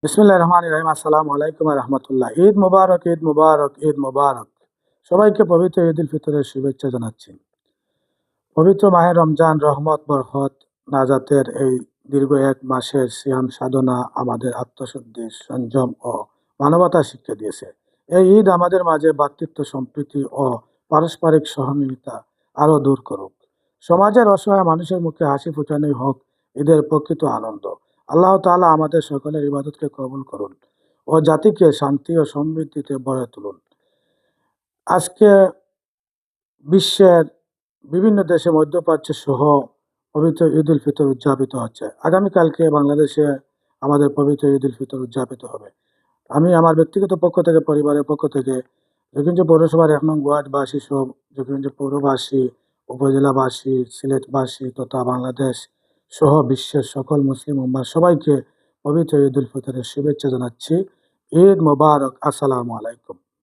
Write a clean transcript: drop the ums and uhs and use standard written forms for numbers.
বিসমিল্লাহির রহমানির রহিম। আসসালামু আলাইকুম ওয়া রাহমাতুল্লাহ। ঈদ মোবারক, ঈদ মোবারক, ঈদ মোবারক। সবাইকে পবিত্র ঈদ উল ফিতরের শুভেচ্ছা জানাচ্ছি। পবিত্র মাহে রমজান রহমত, বরকত, নাজাতের এই দীর্ঘ এক মাসের সিয়াম সাধনা আমাদের আত্মশুদ্ধি, সংযম ও মানবতা শিক্ষা দিয়েছে। এই ঈদ আমাদের মাঝে ভ্রাতৃত্ব, সম্প্রীতি ও পারস্পরিক সহযোগিতা আরো দূর করুক। সমাজের অসহায় মানুষের মুখে হাসি ফোটানোই হোক ঈদের প্রকৃত আনন্দ। আল্লাহ তাআলা আমাদের সকলের ইবাদতকে কবুল করুন ও জাতিকে শান্তি ও সমৃদ্ধিতে ভরে তুলুন। আজকে বিশ্বের বিভিন্ন দেশে মধ্যপ্রাচ্য সহ পবিত্র ঈদ উল ফিতর উদযাপিত হচ্ছে। আগামীকালকে বাংলাদেশে আমাদের পবিত্র ঈদ উল ফিতর উদযাপিত হবে। আমি আমার ব্যক্তিগত পক্ষ থেকে, পরিবারের পক্ষ থেকে যোগীগঞ্জ পৌরসভার ১ নং ওয়ার্ডবাসী সহ যোগীগঞ্জ পৌরবাসী, উপজেলাবাসী, সিলেটবাসী তথা বাংলাদেশ সহ বিশ্বের সকল মুসলিম উম্মাহ সবাইকে পবিত্র ঈদ উল ফিতরের শুভেচ্ছা জানাচ্ছি। ঈদ মোবারক। আসসালামু আলাইকুম।